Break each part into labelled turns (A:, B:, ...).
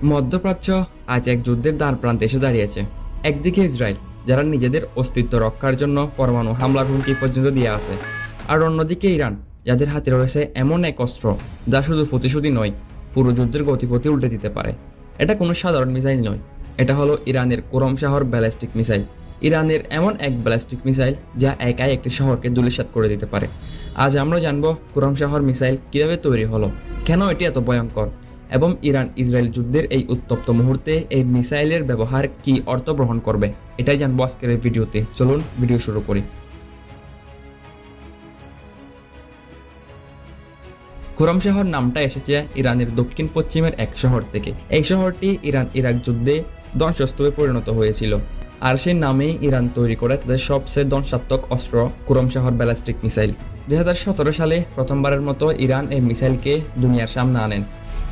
A: মধ্যপ্রাচ্য আজ এক যুদ্ধের দ্বারপ্রান্তে এসে দাঁড়িয়েছে। একদিকে ইসরায়েল, যারা নিজেদের অস্তিত্ব রক্ষার জন্য পরমাণু হামলার হুমকি পর্যন্ত দিয়ে আছে, আর অন্যদিকে ইরান, যাদের হাতে রয়েছে এমন এক অস্ত্র যা শুধু প্রতিশোধী নয়, পুরো যুদ্ধের গতিপথি উল্টে দিতে পারে। এটা কোনো সাধারণ মিসাইল নয়, এটা হলো ইরানের কোরম শহর ব্যালিস্টিক মিসাইল। ইরানের এমন এক ব্যালিস্টিক মিসাইল যা একাই একটি শহরকে ধূলিসাৎ করে দিতে পারে। আজ আমরা জানব কোরম শহর মিসাইল কীভাবে তৈরি হলো, কেন এটি এত ভয়ঙ্কর, এবং ইরান ইসরায়েল যুদ্ধের এই উত্তপ্ত মুহূর্তে এই মিসাইলের ব্যবহার কি অর্থ বহন করবে, এটাই জানবো আজকের এই ভিডিওতে। চলুন ভিডিও শুরু করি। খুরম শহর নামটা এসেছে ইরানের দক্ষিণ পশ্চিমের এক শহর থেকে। এই শহরটি ইরান ইরাক যুদ্ধে ধ্বংসস্তূপে পরিণত হয়েছিল, আর সেই নামেই ইরান তৈরি করে তাদের সবচেয়ে ধ্বংসাত্মক অস্ত্র খুরম শহর ব্যালিস্টিক মিসাইল। 2017 সালে প্রথমবারের মতো ইরান এই মিসাইলকে দুনিয়ার সামনে আনেন।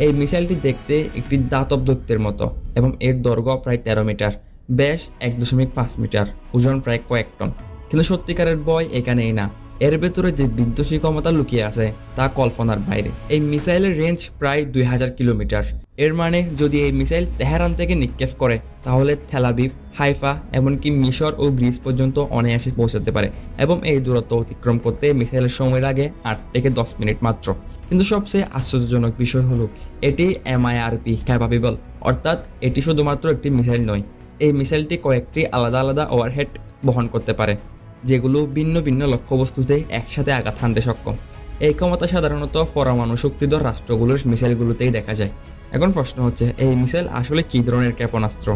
A: এই মিসাইলটি দেখতে একটি দাতব দৈত্যের মতো এবং এর দৈর্ঘ্য প্রায় 13 মিটার, ব্যাস 1.5 মিটার, ওজন প্রায় কয়েক টন। কিন্তু সত্যিকারের ভয় এখানেই না, এর ভেতরে যে বিধ্বংসী ক্ষমতা লুকিয়ে আছে তা কল্পনার বাইরে। এই মিসাইলের রেঞ্জ প্রায় 2000 কিলোমিটার। এর মানে যদি এই মিসাইল তেহরান থেকে নিক্ষেপ করে তাহলে তেলাবিব, হাইফা, এমনকি মিশর ও গ্রিস পর্যন্ত অনায়াসে পৌঁছাতে পারে, এবং এই দূরত্ব অতিক্রম করতে মিসাইলের সময় লাগে 8 থেকে 10 মিনিট মাত্র। কিন্তু সবচেয়ে আশ্চর্যজনক বিষয় হলো এটি MIRP ক্যাপাবল, অর্থাৎ এটি শুধুমাত্র একটি মিসাইল নয়, এই মিসাইলটি কয়েকটি আলাদা আলাদা ওয়ারহেড বহন করতে পারে, যেগুলো ভিন্ন ভিন্ন লক্ষ্যবস্তুতে একসাথে আঘাত হানতে সক্ষম। এই ক্ষমতা সাধারণত পরমাণু শক্তিধর রাষ্ট্রগুলোর মিসাইলগুলোতেই দেখা যায়। এখন প্রশ্ন হচ্ছে, এই মিসাইল আসলে কী ধরনের ক্ষেপণাস্ত্র?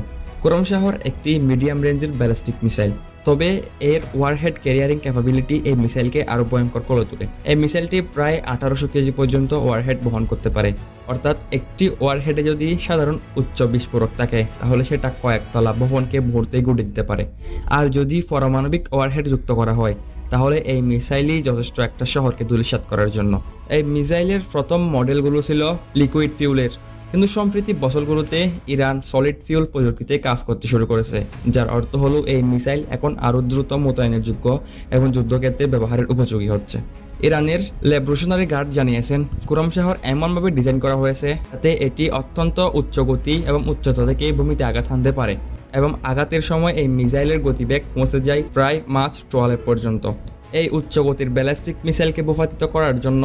A: খুরম শহর একটি মিডিয়াম রেঞ্জের ব্যালিস্টিক মিসাইল, তবে এর ওয়ারহেড ক্যারিয়ারিং ক্যাপাবিলিটি এই মিসাইলকে আরও ভয়ঙ্কর করে তোলে। এই মিসাইলটি প্রায় 1800 কেজি পর্যন্ত ওয়ারহেড বহন করতে পারে, অর্থাৎ একটি ওয়ারহেডে যদি সাধারণ উচ্চ বিস্ফোরক থাকে তাহলে সেটা কয়েকতলা ভবনকে মুহূর্তেই গুঁড়ে দিতে পারে। আর যদি পারমাণবিক ওয়ারহেড যুক্ত করা হয় তাহলে এই মিসাইলই যথেষ্ট একটা শহরকে ধূলিসাৎ করার জন্য। এই মিসাইলের প্রথম মডেলগুলো ছিল লিকুইড ফিউলের, কিন্তু সম্প্রতি বছরগুলোতে ইরান সলিড ফিউল প্রযুক্তিতে কাজ করতে শুরু করেছে, যার অর্থ হলো এই মিসাইল এখন আরও দ্রুত মোতায়েনের যোগ্য এবং যুদ্ধক্ষেত্রে ব্যবহারের উপযোগী হচ্ছে। ইরানের রেভলিউশনারি গার্ড জানিয়েছেন, খুরম শহর এমনভাবে ডিজাইন করা হয়েছে যাতে এটি অত্যন্ত উচ্চ গতি এবং উচ্চতা থেকে ভূমিতে আঘাত হানতে পারে, এবং আঘাতের সময় এই মিসাইলের গতিবেগ পৌঁছে যায় প্রায় মাচ 12 পর্যন্ত। এই উচ্চ গতির ব্যালিস্টিক মিসাইলকে ভূপাতিত করার জন্য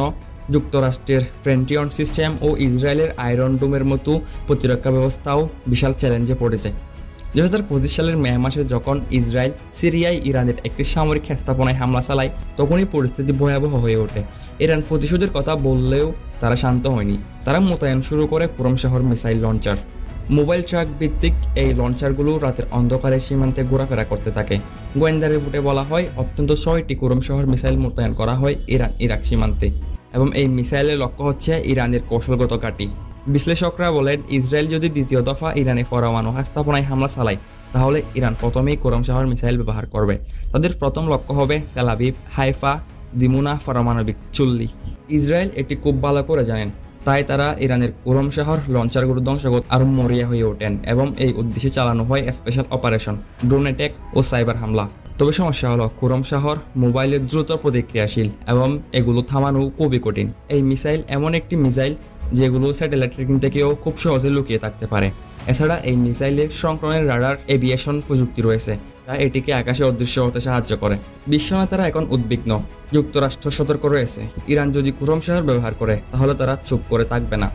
A: যুক্তরাষ্ট্রের ফ্রেন্টিয়ন সিস্টেম ও ইসরায়েলের আয়রন ডোমের মতো প্রতিরক্ষা ব্যবস্থাও বিশাল চ্যালেঞ্জে পড়েছে। 2025 সালের মে মাসে যখন ইসরায়েল সিরিয়ায় ইরানের একটি সামরিক স্থাপনায় হামলা চালায় তখনই পরিস্থিতি ভয়াবহ হয়ে ওঠে। ইরান প্রতিশোধের কথা বললেও তারা শান্ত হয়নি, তারা মোতায়েন শুরু করে খুরম শহর মিসাইল লঞ্চার। মোবাইল ট্রাক ভিত্তিক এই লঞ্চারগুলো রাতের অন্ধকারে সীমান্তে ঘোরাফেরা করতে থাকে। গোয়েন্দা রিপোর্টে বলা হয় অত্যন্ত 6টি খুরম শহর মিসাইল মোতায়েন করা হয় ইরান ইরাক সীমান্তে, এবং এই মিসাইলের লক্ষ্য হচ্ছে ইরানের কৌশলগত ঘাঁটি। বিশ্লেষকরা বলেন, ইসরায়েল যদি দ্বিতীয় দফা ইরানে পরমাণু স্থাপনায় হামলা চালায় তাহলে ইরান প্রথমেই খুরম শহর মিসাইল ব্যবহার করবে। তাদের প্রথম লক্ষ্য হবে তেলাবিব, হাইফা, দিমুনা পারমাণবিক চুল্লি। ইসরায়েল এটি খুব ভালো করে জানেন, তাই তারা ইরানের খুরম শহর লঞ্চারগুলো ধ্বংস করতে আরও মরিয়া হয়ে ওঠেন, এবং এই উদ্দেশ্যে চালানো হয় স্পেশাল অপারেশন, ড্রোন অ্যাটাক ও সাইবার হামলা। তবে সমস্যা হলো খুরম শহর মোবাইলের দ্রুত প্রতিক্রিয়াশীল এবং এগুলো থামানো খুবই কঠিন। এই মিসাইল এমন একটি মিসাইল যেগুলো স্যাটেলাইট ট্র্যাকিং থেকেও খুব সহজে লুকিয়ে থাকতে পারে। এছাড়া এই মিসাইলে সংক্রমণের রাডার এভিয়েশন প্রযুক্তি রয়েছে, যা এটিকে আকাশে অদৃশ্য হতে সাহায্য করে। বিশ্বনেতারা এখন উদ্বিগ্ন, যুক্তরাষ্ট্র সতর্ক রয়েছে, ইরান যদি খুরম শহর ব্যবহার করে তাহলে তারা চুপ করে থাকবে না।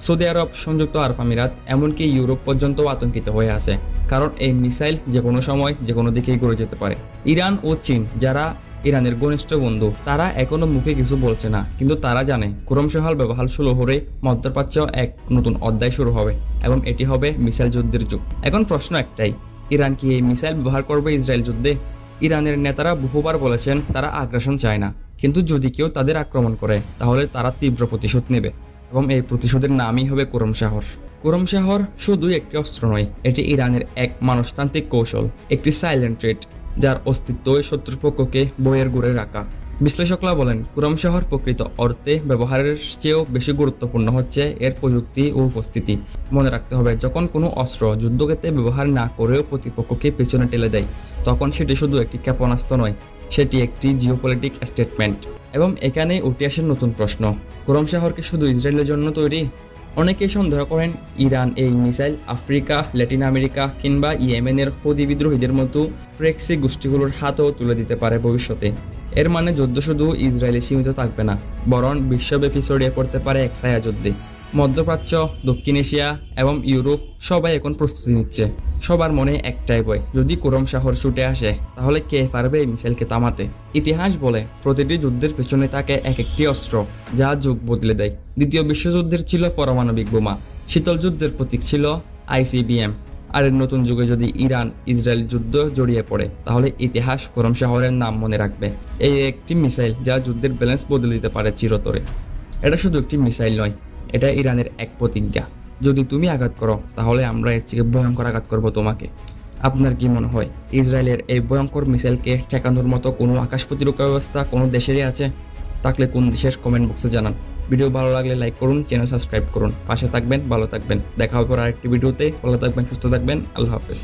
A: সৌদি আরব, সংযুক্ত আরব আমিরাত, এমনকি ইউরোপ পর্যন্ত আতঙ্কিত হয়ে আছে, কারণ এই মিসাইল যে কোনো সময় যে কোনো দিকেই ঘুরে যেতে পারে। ইরান ও চীন, যারা ইরানের ঘনিষ্ঠ বন্ধু, তারা এখনো মুখে কিছু বলছে না, কিন্তু তারা জানে খুরম শহর ব্যবহার শুরু হলে মধ্যপ্রাচ্য এক নতুন অধ্যায় শুরু হবে, এবং এটি হবে মিসাইল যুদ্ধের যুগ। এখন প্রশ্ন একটাই, ইরান কি এই মিসাইল ব্যবহার করবে ইসরায়েল যুদ্ধে? ইরানের নেতারা বহুবার বলেছেন তারা আগ্রাসন চায় না, কিন্তু যদি কেউ তাদের আক্রমণ করে তাহলে তারা তীব্র প্রতিশোধ নেবে, এবং এই প্রতিশোধের নামই হবে খুরম শহর। খুরম শহর শুধুই একটি অস্ত্র নয়, এটি ইরানের এক মনস্তান্ত্রিক কৌশল, একটি সাইলেন্ট থ্রেট যার অস্তিত্বই শত্রুপক্ষকে বইয়ের ঘুরে রাখা। বিশ্লেষকরা বলেন, খুরম শহর প্রকৃত অর্থে ব্যবহারের চেয়েও বেশি গুরুত্বপূর্ণ হচ্ছে এর প্রযুক্তি ও উপস্থিতি। মনে রাখতে হবে, যখন কোনো অস্ত্র যুদ্ধক্ষেত্রে ব্যবহার না করেও প্রতিপক্ষকে পেছনে ঠেলে দেয় তখন সেটি শুধু একটি ক্ষেপণাস্ত্র নয়, সেটি একটি জিওপলিটিক স্টেটমেন্ট। এবং এখানেই উঠে আসে নতুন প্রশ্ন, খুরম শহর কি শুধু ইসরায়েলের জন্য তৈরি, অনেকেই সন্দেহ করেন ইরান এই মিসাইল আফ্রিকা, ল্যাটিন আমেরিকা কিংবা ইয়েমেনের হুদি বিদ্রোহীদের মতো ফ্রেক্সি গোষ্ঠীগুলোর হাতেও তুলে দিতে পারে ভবিষ্যতে। এর মানে যুদ্ধ শুধু ইসরায়েলে সীমিত থাকবে না, বরং বিশ্বব্যাপী ছড়িয়ে পড়তে পারে এক ছায়া যুদ্ধে। মধ্যপ্রাচ্য, দক্ষিণ এশিয়া এবং ইউরোপ সবাই এখন প্রস্তুতি নিচ্ছে। সবার মনে একটাই ভয়, যদি কুরম শহর ছুটে আসে তাহলে কে পারবে এই মিসাইলকে থামাতে। ইতিহাস বলে প্রতিটি যুদ্ধের পেছনে থাকে এক একটি অস্ত্র যা যুগ বদলে দেয়। দ্বিতীয় বিশ্বযুদ্ধের ছিল পারমাণবিক বোমা, শীতল যুদ্ধের প্রতীক ছিল ICBM, আর এর নতুন যুগে যদি ইরান ইসরায়েল যুদ্ধ জড়িয়ে পড়ে তাহলে ইতিহাস কুরম শহরের নাম মনে রাখবে। এই একটি মিসাইল যা যুদ্ধের ব্যালেন্স বদলে দিতে পারে চিরতরে। এটা শুধু একটি মিসাইল নয়, এটা ইরানের এক প্রতিজ্ঞা, যদি তুমি আঘাত করো তাহলে আমরা এর থেকে ভয়ঙ্কর আঘাত করব তোমাকে। আপনার কি মনে হয় ইসরায়েলের এই ভয়ঙ্কর মিসাইলকে ঠেকানোর মতো কোনো আকাশ প্রতিরক্ষা ব্যবস্থা কোনো দেশেরই আছে? থাকলে কোন দেশের কমেন্ট বক্সে জানান। ভিডিও ভালো লাগলে লাইক করুন, চ্যানেল সাবস্ক্রাইব করুন। পাশে থাকবেন, ভালো থাকবেন। দেখা হবে আরেকটি ভিডিওতে। ভালো থাকবেন, সুস্থ থাকবেন। আল্লাহ হাফেজ।